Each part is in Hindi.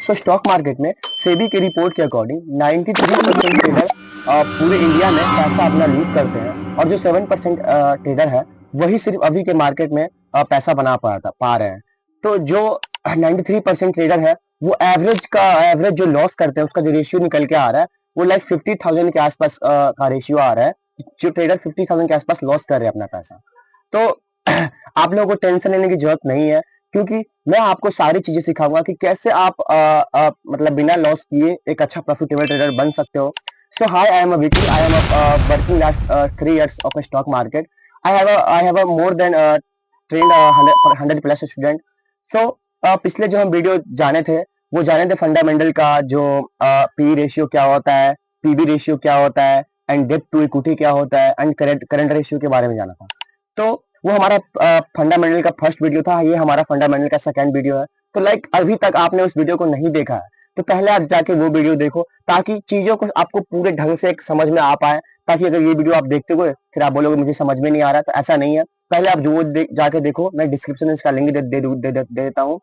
सो स्टॉक मार्केट में सेबी की रिपोर्ट के अकॉर्डिंग 93% ट्रेडर पूरे इंडिया में पैसा अपना लूट करते हैं और जो 7% ट्रेडर है वही सिर्फ अभी के मार्केट में पैसा बना पा रहे हैं। तो जो 93% ट्रेडर है वो एवरेज जो लॉस करते हैं उसका जो रेशियो निकल के आ रहा है वो लाइक 50,000 के आसपास का रेशियो आ रहा है। जो ट्रेडर 50,000 के आसपास लॉस कर रहे हैं अपना पैसा। तो आप लोगों को टेंशन लेने की जरूरत नहीं है, क्योंकि मैं आपको सारी चीजें सिखाऊंगा कि कैसे आप मतलब बिना लॉस किए एक अच्छा प्रॉफिटेबल ट्रेडर बन सकते हो। So hi, I am a Vicky, I am working last 3 years of stock market. I have a more than trained 100+ student. So पिछले जो हम वीडियो जाने थे वो जाने थे फंडामेंटल का, जो पी रेशियो क्या होता है, पीबी रेशियो क्या होता है, एंड डेट टू इक्विटी क्या होता है, एंड करंट रेशियो के बारे में जाना था। तो वो हमारा फंडामेंटल का फर्स्ट वीडियो था, ये हमारा फंडामेंटल का सेकंड वीडियो है। तो लाइक अभी तक आपने उस वीडियो को नहीं देखा है तो पहले आप जाके वो वीडियो देखो, ताकि चीजों को आपको पूरे ढंग से एक समझ में आ पाए। ताकि अगर ये वीडियो आप देखते हुए फिर आप बोलोगे मुझे समझ में नहीं आ रहा, तो ऐसा नहीं है। पहले आप जो जाके देखो, मैं डिस्क्रिप्शन में इसका लिंक दे देता हूँ।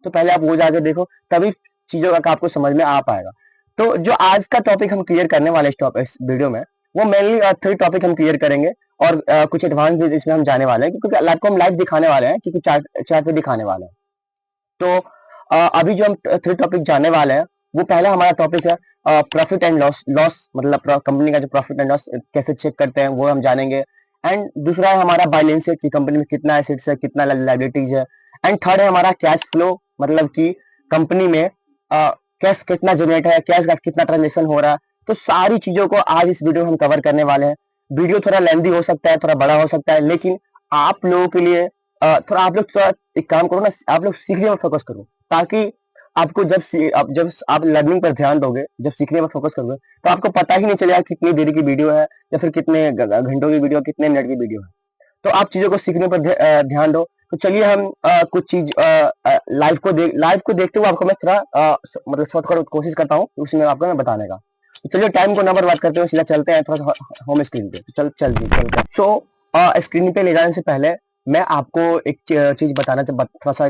तो पहले आप वो जाके देखो, तभी चीजों का आपको समझ में आ पाएगा। तो जो आज का टॉपिक हम क्लियर करने वाले इस वीडियो में, वो मेनली 3 टॉपिक हम क्लियर करेंगे और कुछ एडवांस भी इसमें हम जाने वाले हैं, क्योंकि आपको हम लाइव दिखाने वाले हैं, क्योंकि चार्ट पे दिखाने वाले हैं। तो अभी जो हम 3 टॉपिक जाने वाले हैं, वो पहला हमारा टॉपिक है प्रॉफिट एंड लॉस मतलब कंपनी का जो प्रॉफिट एंड लॉस कैसे चेक करते हैं वो हम जानेंगे। एंड दूसरा है हमारा बैलेंस शीट, कि कंपनी में कितना एसेट्स है, कितना लायबिलिटीज है। एंड थर्ड है हमारा कैश फ्लो, मतलब कि कंपनी में कैश कितना जनरेट है, कैश का कितना ट्रांजेक्शन हो रहा है। तो सारी चीजों को आज इस वीडियो में हम कवर करने वाले हैं। वीडियो थोड़ा लेंदी हो सकता है, थोड़ा बड़ा हो सकता है, लेकिन आप लोगों के लिए थोड़ा आप लोग थोड़ा एक काम करो ना, आप लोग सीखने में फोकस करो, ताकि आपको जब आप लर्निंग पर ध्यान दोगे, जब सीखने पर फोकस करोगे, तो आपको पता ही नहीं चलेगा कितनी देरी की वीडियो है या फिर कितने घंटों की वीडियो, कितने मिनट की वीडियो है। तो आप चीजों को सीखने पर ध्यान दो। तो चलिए हम कुछ चीज लाइव को देखते हुए आपको मैं थोड़ा मतलब शॉर्टकट कोशिश करता हूँ उसमें आपको मैं बताने का। तो चलिए टाइम को ना बर्बाद करते हुए सीधा चलते हैं थोड़ा सा होम स्क्रीन पे। तो चलते हैं। सो स्क्रीन पे ले जाने से पहले मैं आपको एक चीज बताना थोड़ा सा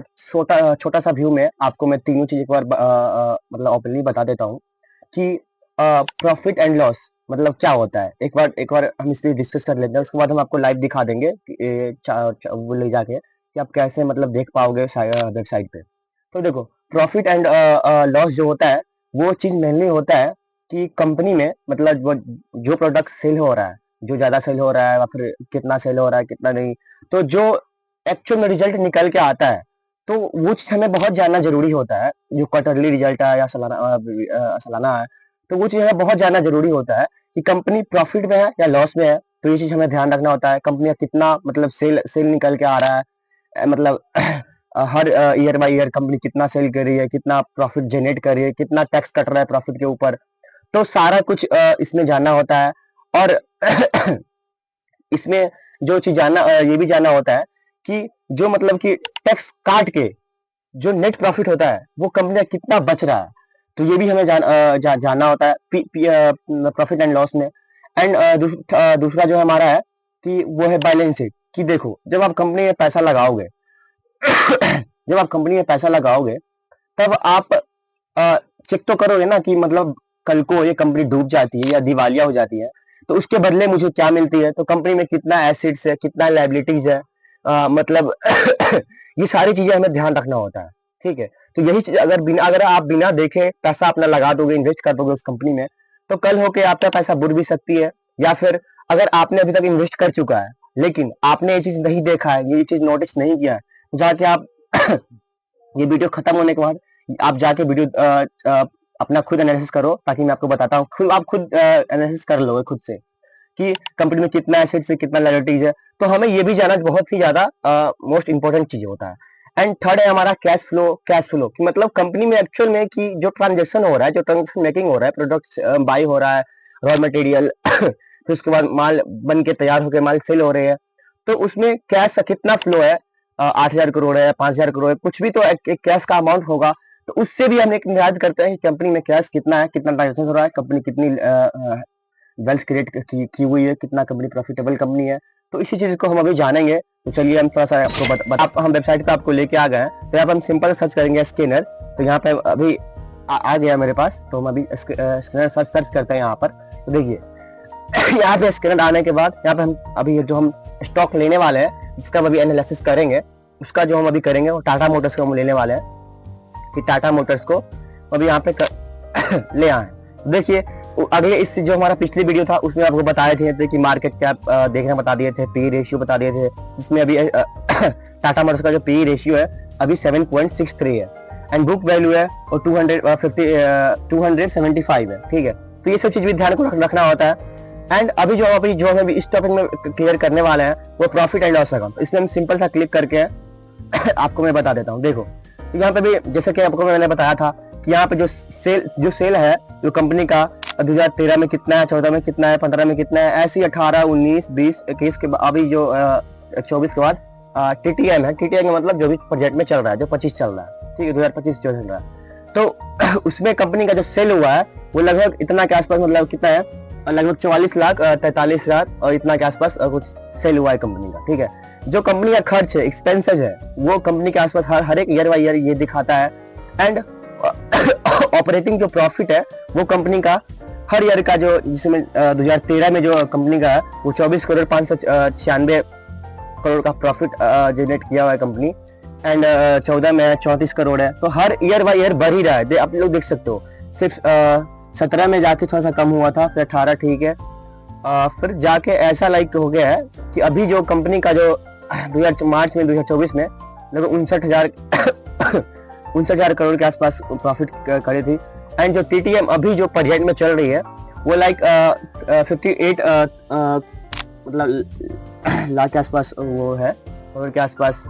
छोटा सा व्यू में आपको मैं तीनों चीज एक बार मतलब ओपनली बता देता हूँ कि प्रॉफिट एंड लॉस मतलब क्या होता है। एक बार हम इस पे डिस्कस कर लेते हैं, उसके बाद हम आपको लाइव दिखा देंगे वो ले जाके कि आप कैसे मतलब देख पाओगे वेबसाइट पे। तो देखो, प्रॉफिट एंड लॉस जो होता है वो चीज मेनली होता है कि कंपनी में मतलब जो प्रोडक्ट सेल हो रहा है, जो ज्यादा सेल हो रहा है या फिर कितना सेल हो रहा है कितना नहीं, तो जो एक्चुअल में रिजल्ट निकल के आता है, तो वो चीज हमें बहुत जानना जरूरी होता है। जो क्वार्टरली रिजल्ट है या सालाना है, तो वो चीज हमें बहुत जानना जरूरी होता है कि कंपनी प्रॉफिट में है या लॉस में है। तो ये चीज हमें ध्यान रखना होता है। कंपनी का कितना मतलब सेल निकल के आ रहा है, मतलब हर ईयर बाय ईयर कंपनी कितना सेल कर रही है, कितना प्रॉफिट जनरेट कर रही है, कितना टैक्स कट रहा है प्रॉफिट के ऊपर। तो सारा कुछ इसमें जानना होता है। और इसमें जो चीज ये भी जानना होता है कि जो मतलब कि टैक्स काट के जो नेट प्रॉफिट होता है वो कंपनी का कितना बच रहा है। तो ये भी हमें जानना होता है प्रॉफिट एंड लॉस में। एंड दूसरा जो हमारा है कि वो है बैलेंस शीट। कि देखो, जब आप कंपनी में पैसा लगाओगे जब आप कंपनी में पैसा लगाओगे तब आप चेक तो करोगे ना कि मतलब कल को ये कंपनी डूब जाती है या दिवालिया हो जाती है तो उसके बदले मुझे क्या मिलती है। तो कंपनी में कितना एसेट्स है, कितना लायबिलिटीज है, मतलब ये सारी चीजें हमें ध्यान रखना होता है। ठीक है। तो यही चीज अगर आप बिना देखे पैसा अपना लगा दोगे, इन्वेस्ट कर दोगे उस कंपनी में, तो कल होके आपका पैसा बुड़ भी सकती है। या फिर अगर आपने अभी तक इन्वेस्ट कर चुका है लेकिन आपने ये चीज नहीं देखा है, ये चीज नोटिस नहीं किया है, तो जाके आप ये वीडियो खत्म होने के बाद आप जाके वीडियो अपना खुद एनालिसिस करो, ताकि मैं आपको बताता हूँ। आप खुद एनालिसिस कर लोगे खुद से कि कंपनी में कितना एसेट्स है, कितना लायबिलिटीज है। तो हमें ये भी जानना बहुत ही ज्यादा मोस्ट इंपॉर्टेंट चीज होता है। एंड थर्ड है हमारा कैश फ्लो कि मतलब कंपनी में एक्चुअल में कि जो ट्रांजेक्शन हो रहा है, जो ट्रांजेक्शन मेकिंग हो रहा है, प्रोडक्ट बाई हो रहा है, रॉ मटेरियल फिर उसके बाद माल बन के तैयार होकर माल सेल हो रहे हैं, तो उसमें कैश का कितना फ्लो है, 8,000 करोड़ है, 5,000 करोड़ है, कुछ भी तो एक कैश का अमाउंट होगा। तो उससे भी हम एक निर्धारित करते हैं कि कंपनी में कैश कितना है, कितना ट्रांजेक्शन हो रहा है, कंपनी कितनी वेल्थ क्रिएट की हुई है, कितना कंपनी प्रॉफिटेबल कंपनी है। तो इसी चीज को हम अभी जानेंगे। तो चलिए हम थोड़ा सा आपको हम वेबसाइट पे आपको लेके आ गए हैं। तो यहाँ पे हम सिंपल सर्च करेंगे स्कैनर। तो यहाँ पे अभी आ गया मेरे पास। तो हम अभी स्कैनर सर्च करते हैं यहाँ पर। तो देखिए यहाँ पे स्कैनर आने के बाद यहाँ पे हम अभी जो हम स्टॉक लेने वाले हैं, जिसका अभी एनालिसिस करेंगे, उसका जो हम अभी करेंगे वो टाटा मोटर्स को हम लेने वाले हैं कि टाटा मोटर्स को अभी यहाँ पे ले आए। देखिए अगले इस जो हमारा पिछली वीडियो था उसमें आपको बताए थे कि मार्केट कैप देखना बता दिए थे, पी रेशियो बता दिए थे, जिसमें अभी टाटा मोटर्स का जो पी रेशियो है अभी 7.63 है एंड बुक वैल्यू है और 275 है। ठीक है, तो ये सब चीज भी ध्यान को रखना होता है। एंड अभी जो हमें इस टॉपिक में क्लियर करने वाला है वो प्रॉफिट एंड लॉस अकाउंट। इसमें हम सिंपल सा क्लिक करके आपको मैं बता देता हूँ। देखो यहाँ पे भी जैसे कि आपको मैंने बताया था कि यहाँ पे जो सेल है जो कंपनी का 2013 में कितना है, 14 में कितना है, 15 में कितना है, ऐसी 18, 19, 20, 21 के अभी जो 24 के बाद टीटीएम है। टीटीएम का मतलब जो भी प्रोजेक्ट में चल रहा है, जो 25 चल रहा है, ठीक है, 2025 जो चल रहा है। तो उसमें कंपनी का जो सेल हुआ है वो लगभग इतना के आसपास, मतलब कितना है, लगभग 44,43,000 और इतना के आसपास कुछ सेल हुआ है कंपनी का। ठीक है, जो कंपनी का खर्च है, एक्सपेंसेस है, वो कंपनी के आसपास हर एक ईयर बाई ईयर ये दिखाता है। एंड ऑपरेटिंग जो प्रॉफिट है वो कंपनी का हर ईयर का जो, जिसमें 2013 में जो कंपनी का है वो 24 करोड़ 596 करोड़ का प्रॉफिट जनरेट किया हुआ है कंपनी। एंड 14 में 34 करोड़ है। तो हर ईयर बाई ईयर बढ़ ही रहा है, आप लोग देख सकते हो। सिर्फ 17 में जाके थोड़ा सा कम हुआ था, फिर 18 ठीक है, फिर जाके ऐसा लाइक हो गया है कि अभी जो कंपनी का जो मार्च में 2024 में लगभग 59,000 करोड़ के आसपास प्रॉफिट करे थी। एंड जो टीटीएम अभी जो प्रोजेक्ट में चल रही है वो लाइक 58 मतलब लाख के आसपास वो है, करोड़ के आसपास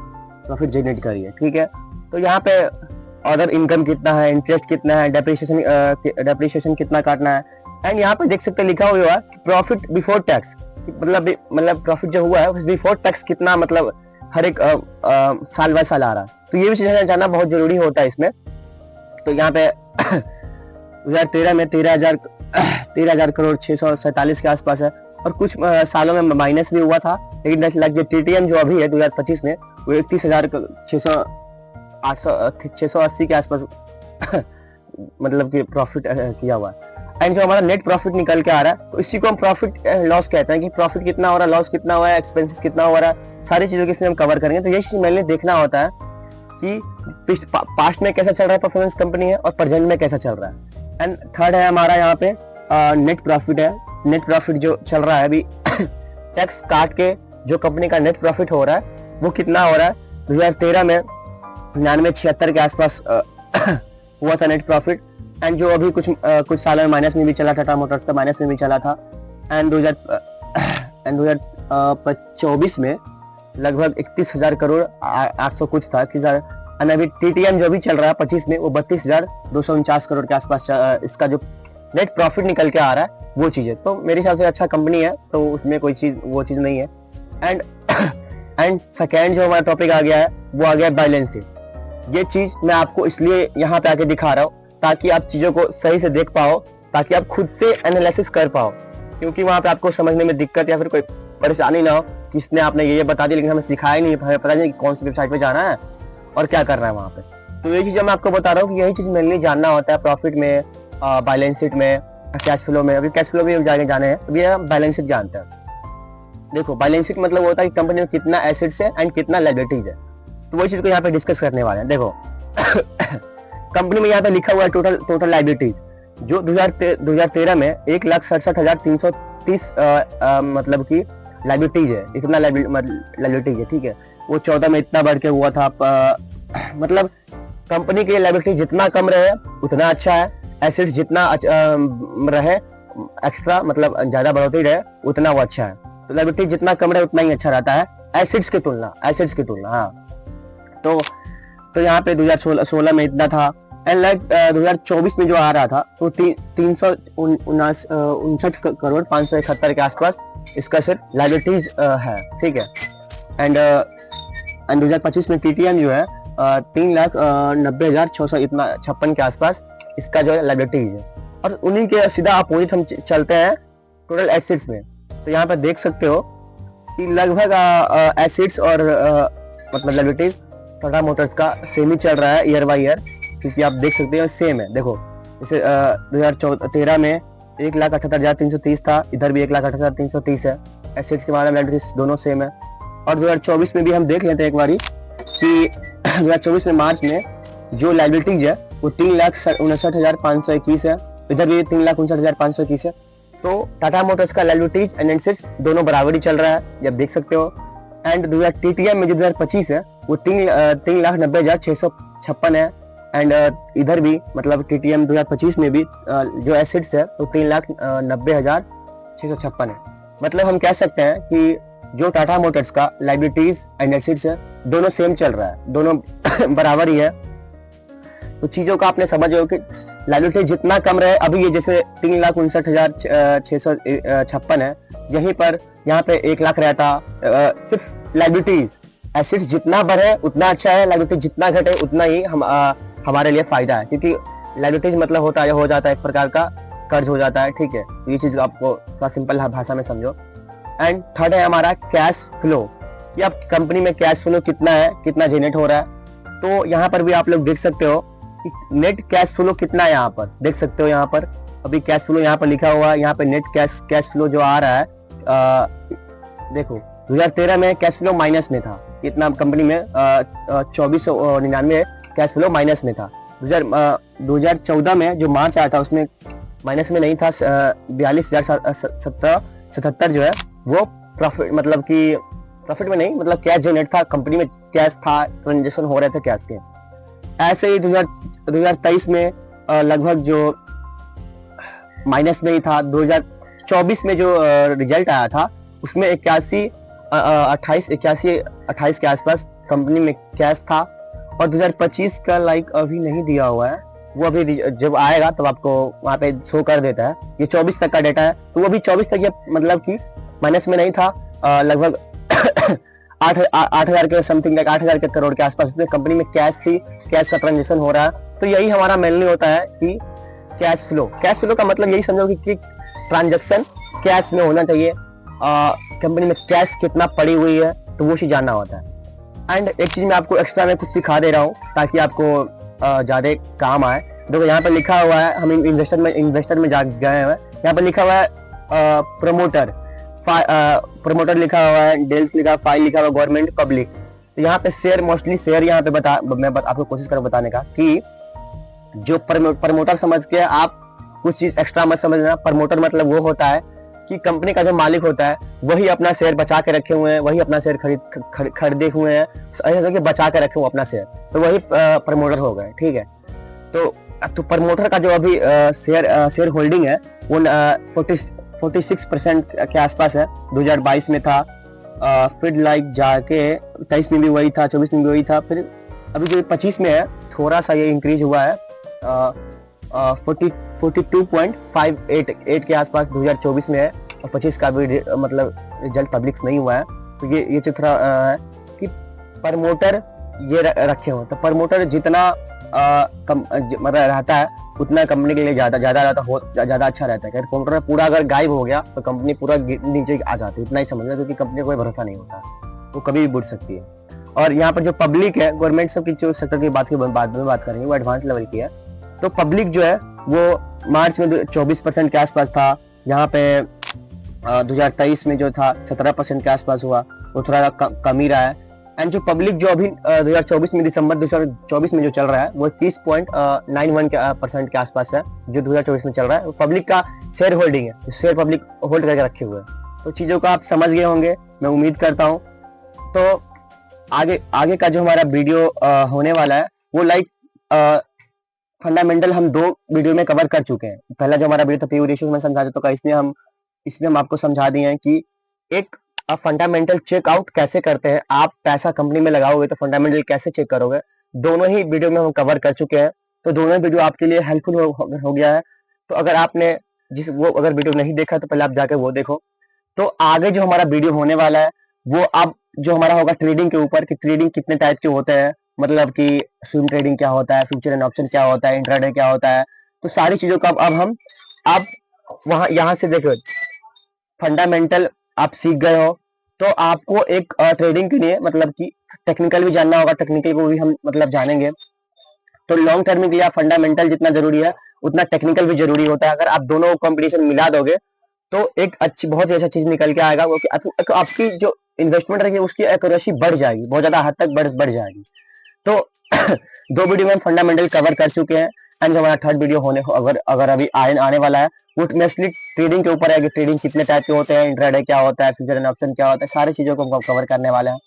प्रॉफिट जनरेट करी है। ठीक है, तो यहाँ पे अदर इनकम कितना है, इंटरेस्ट कितना है, डेप्रिसिएशन कितना काटना है। एंड यहाँ पे देख सकते लिखा हुआ है प्रॉफिट बिफोर टैक्स, मतलब प्रॉफिट जो हुआ है बिफोर टैक्स कितना, मतलब हर एक साल बाय साल आ रहा है। तो ये भी चीज जानना बहुत जरूरी होता है इसमें। तो यहाँ पे 2013 में 13,000 करोड़ 647 के आसपास है, और कुछ सालों में माइनस भी हुआ था। लेकिन लाइक जो टीटीएम जो अभी है 2025 में वो 31,680 के आसपास मतलब कि प्रॉफिट किया हुआ है। एंड जो हमारा नेट प्रॉफिट निकल के आ रहा है तो इसी को हम प्रॉफिट लॉस कहते हैं कि प्रॉफिट कितना हो रहा है, लॉस कितना हुआ है, एक्सपेंसेस कितना हो रहा है, सारी चीजों को इसमें हम कवर करेंगे। तो ये चीज मैंने देखना होता है कि पास्ट में कैसा चल रहा है परफॉर्मेंस कंपनी है और प्रेजेंट में कैसा चल रहा है। एंड थर्ड है हमारा यहाँ पे नेट प्रॉफिट है। नेट प्रॉफिट जो चल रहा है अभी टैक्स काट के जो कंपनी का नेट प्रॉफिट हो रहा है वो कितना हो रहा है। 2013 में 99-76 के आसपास हुआ था नेट प्रॉफिट। एंड जो अभी कुछ सालों में माइनस में भी चला, टाटा मोटर्स का माइनस में भी चला था। एंड 2024 में लगभग 31,000 करोड़ 800 कुछ था। एंड अभी टीटीएम जो भी चल रहा है 25 में वो 32,249 करोड़ के आसपास इसका जो नेट प्रॉफिट निकल के आ रहा है वो चीज है। तो मेरे हिसाब से अच्छा कंपनी है, तो उसमें कोई चीज वो चीज नहीं है। एंड सेकेंड जो हमारा टॉपिक आ गया है वो आ गया बैलेंस शीट। ये चीज मैं आपको इसलिए यहाँ पे आके दिखा रहा हूँ ताकि आप चीजों को सही से देख पाओ, ताकि आप खुद से एनालिसिस कर पाओ, क्योंकि वहां पे आपको समझने में दिक्कत या फिर कोई परेशानी ना हो कि इसने आपने ये बता दिया लेकिन हमें सिखाया नहीं, पता नहीं कौन सी वेबसाइट पे जाना है और क्या करना है वहां पे। तो ये चीज मैं आपको बता रहा हूँ कि यही चीज मेनली जानना होता है प्रॉफिट में, बैलेंस शीट में, कैश फ्लो में। अभी कैश फ्लो भी जाने हैं, अभी हम बैलेंस शीट जानते हैं। देखो बैलेंस शीट मतलब होता है कि कंपनी में कितना एसेट्स है एंड कितना लायबिलिटीज है। तो वही चीज को यहाँ पे डिस्कस करने वाले हैं। देखो कंपनी में यहाँ पे लिखा हुआ है टोटल लायबिलिटीज जो 2013 में 1,67,330 मतलब की लायबिलिटीज है, इतना लायबिलिटीज है। ठीक है, वो 14 में इतना बढ़ के हुआ था। मतलब कंपनी की लायबिलिटी जितना कम रहे उतना अच्छा है, एसेट्स जितना रहे एक्स्ट्रा मतलब ज्यादा बढ़ोतरी रहे उतना वो अच्छा है। तो लायबिलिटी जितना कम रहे उतना ही अच्छा रहता है एसेट्स की तुलना। हाँ, तो यहाँ पे 2016 में इतना था। एंड लाइक 2024 में जो आ रहा था तो 359 करोड़ 571 के आसपास इसका सिर्फ लायबिलिटीज है। ठीक है, एंड 2025 में टीटीएम जो है 3,90,656 के आसपास इसका जो है लायबिलिटीज है। और उन्हीं के सीधा अपोजिट हम चलते हैं टोटल एसेट्स में। तो यहाँ पे देख सकते हो कि लगभग एसेट्स और मतलब लायबिलिटीज टाटा मोटर्स का सेम ही चल रहा है ईयर बाय ईयर। क्योंकि आप देख सकते हो सेम है। देखो जैसे 2013 में 1,78,330 था, इधर भी 1,78,330 है। एसेट्स के मामले में लाइबिलिटीज दोनों सेम है। और 2024 में भी हम देख लेते हैं एक बारी कि 2024 में मार्च में जो लाइबिलिटीज है वो 3,59,521 है, इधर भी 3,59,521 है। तो टाटा मोटर्स का लाइबिलिटीज एंड एसेट्स दोनों बराबर ही चल रहा है, ये आप देख सकते हो। एंड टीटीएम में जो 2025 है वो 3,90,656 है। एंड इधर भी मतलब टीटीएम 2025 में भी जो एसेट्स है वो 3,90,656 है। मतलब हम कह सकते हैं कि जो टाटा मोटर्स का लाइबिलिटीज एंड एसेट्स है दोनों सेम चल रहा है, दोनों बराबर ही है। तो चीजों का आपने समझ हो कि लाइबिलिटी जितना कम रहे, अभी ये जैसे 3,59,656 है, यहीं पर यहाँ पे 1 लाख रहता। सिर्फ लाइबिलिटीज, एसेट्स जितना बढ़े उतना अच्छा है, लाइबिलिटी जितना घटे उतना ही हमारे लिए फायदा है, क्योंकि लाइबिलिटीज मतलब होता है हो जाता है एक प्रकार का कर्ज हो जाता है, ठीक है। ये चीज आपको थोड़ा सिंपल भाषा में समझो। एंड थर्ड है हमारा कैश फ्लो, या कंपनी में कैश फ्लो कितना है, कितना जनरेट हो रहा है। तो यहाँ पर भी आप लोग देख सकते हो कि नेट कैश फ्लो कितना है, यहाँ पर देख सकते हो। यहाँ पर अभी कैश फ्लो यहाँ पर लिखा हुआ है, यहाँ पे नेट कैश फ्लो जो आ रहा है देखो 2013 में कैश फ्लो माइनस में था, इतना कंपनी में 2499 कैश फ्लो माइनस में था। 2014 में जो मार्च आया था उसमें माइनस में नहीं था, 42,077 जो है वो प्रॉफिट, मतलब कि प्रॉफिट में नहीं, मतलब कैश जनरेट था, कंपनी में कैश था, ट्रांजेक्शन हो रहे थे कैश के। ऐसे ही 2023 में लगभग जो माइनस में ही था। 2024 में जो रिजल्ट आया था उसमें 28 के आसपास कंपनी में कैश था। और 2025 का अभी नहीं दिया हुआ है, वो अभी जब आएगा तब आपको वहां पे शो कर देता है। ये 24 तक का डेटा है, तो वो अभी 24 तक ये मतलब कि माइनस में नहीं था, लगभग 8,000 के समथिंग, 8,000 के करोड़ के आसपास उसमें कंपनी में कैश थी, कैश का ट्रांजेक्शन हो रहा है। तो यही हमारा मेनली होता है कि कैश फ्लो का मतलब यही समझो कि ट्रांजेक्शन कैश में होना चाहिए, कंपनी में कैश कितना पड़ी हुई है, तो वो चीज जानना होता है। एंड एक चीज मैं आपको एक्स्ट्रा में कुछ सिखा दे रहा हूँ ताकि आपको ज्यादा काम आए। देखो यहाँ पे लिखा हुआ है, हम इन्वेस्टर में गए हैं, यहाँ पे लिखा हुआ है प्रमोटर लिखा हुआ है, डेल्स लिखा, फाइल लिखा हुआ, गवर्नमेंट, पब्लिक। तो यहाँ पे शेयर, मोस्टली शेयर यहाँ पे मैं आपको कोशिश करूँ बताने का कि जो प्रमोटर समझ के आप कुछ चीज एक्स्ट्रा मत समझना। प्रमोटर मतलब वो होता है कि कंपनी का जो मालिक होता है वही अपना शेयर बचा के रखे हुए हैं, वही अपना शेयर खरीदे हुए हैं, ऐसा कि बचा के रखे हुए अपना शेयर, तो वही प्रमोटर हो गए, ठीक है। तो प्रमोटर का जो अभी शेयर होल्डिंग है वो 46% के आसपास है, 2022 में था। फिर जाके 23 में भी वही था, 24 में भी वही था, फिर अभी जो 25 में है थोड़ा सा ये इंक्रीज हुआ है, 42.588 के आसपास 2024 में है। और 25 का भी मतलब रिजल्ट पब्लिक नहीं हुआ है। तो ये चित्र है कि प्रमोटर ये रखे हो, तो प्रमोटर जितना मतलब रहता है उतना कंपनी के लिए ज्यादा अच्छा रहता है। प्रमोटर पूरा अगर गायब हो गया तो कंपनी पूरा नीचे आ जाती है, इतना ही समझना, क्योंकि कंपनी को कोई भरोसा नहीं होता, वो कभी भी बुड़ सकती है। और यहाँ पर जो पब्लिक है, गवर्नमेंट सब की जो सेक्टर की बात करेंगे वो एडवांस लेवल की है। तो पब्लिक जो है वो मार्च में 24% के आसपास था, यहाँ पे 2023 में जो था 17% के आसपास हुआ, वो थोड़ा कम ही रहा है। एंड जो पब्लिक जो अभी 2024 में दिसंबर 2024 में जो चल रहा है वो 30.91% के आसपास है, जो 2024 में चल रहा है। वो पब्लिक का शेयर होल्डिंग है, शेयर पब्लिक होल्ड करके रखे हुए हैं। तो चीजों को आप समझ गए होंगे, मैं उम्मीद करता हूँ। तो आगे का जो हमारा वीडियो होने वाला है वो फंडामेंटल हम 2 वीडियो में कवर कर चुके हैं। पहला जो हमारा वीडियो था पीवी रेशियो में समझा देता हूँ, इसमें हम आपको समझा दिए हैं कि एक फंडामेंटल चेकआउट कैसे करते हैं। आप पैसा कंपनी में लगाओगे तो फंडामेंटल कैसे चेक करोगे, दोनों ही वीडियो में हम कवर कर चुके हैं। तो दोनों वीडियो आपके लिए हेल्पफुल हो गया है। तो अगर आपने अगर वीडियो नहीं देखा तो पहले आप जाके वो देखो। तो आगे जो हमारा वीडियो होने वाला है वो अब जो हमारा होगा ट्रेडिंग के ऊपर, कि ट्रेडिंग कितने टाइप के होते हैं, मतलब कि स्विंग ट्रेडिंग क्या होता है, फ्यूचर एंड ऑप्शन क्या होता है, इंट्राडे क्या होता है। तो सारी चीजों का अब यहाँ से देखो, फंडामेंटल आप सीख गए हो, तो आपको एक ट्रेडिंग के लिए मतलब कि टेक्निकल भी जानना होगा, टेक्निकल को भी हम मतलब जानेंगे। तो लॉन्ग टर्म के लिए फंडामेंटल जितना जरूरी है उतना टेक्निकल भी जरूरी होता है। अगर आप दोनों कॉम्बिनेशन मिला दोगे तो एक अच्छी बहुत ही अच्छा चीज निकल के आएगा, क्योंकि आपकी जो इन्वेस्टमेंट रहेगी उसकी एक्यूरेसी बढ़ जाएगी, बहुत ज्यादा हद तक बढ़ जाएगी। तो दो वीडियो में फंडामेंटल कवर कर चुके हैं, एंड हमारा थर्ड वीडियो होने अगर अगर अभी आने वाला है, वो मोस्टली ट्रेडिंग के ऊपर है कि ट्रेडिंग कितने टाइप के होते हैं, इंट्राडे क्या होता है, फ्यूचर एंड ऑप्शन क्या होता है, सारी चीजों को हम कवर करने वाले हैं।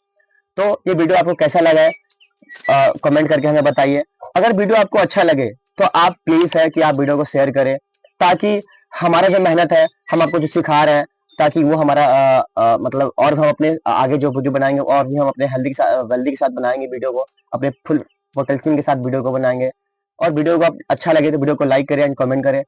तो ये वीडियो आपको कैसा लगा है कमेंट करके हमें बताइए। अगर वीडियो आपको अच्छा लगे तो आप प्लीज है कि आप वीडियो को शेयर करें, ताकि हमारा जो मेहनत है, हम आपको जो सिखा रहे हैं, ताकि वो हमारा मतलब और हम अपने आगे जो वीडियो बनाएंगे और भी हम अपने वेल्दी के साथ बनाएंगे वीडियो को, अपने फुल पोटेंशियल के साथ वीडियो को बनाएंगे। और वीडियो को आप अच्छा लगे तो वीडियो को लाइक करें एंड कमेंट करें।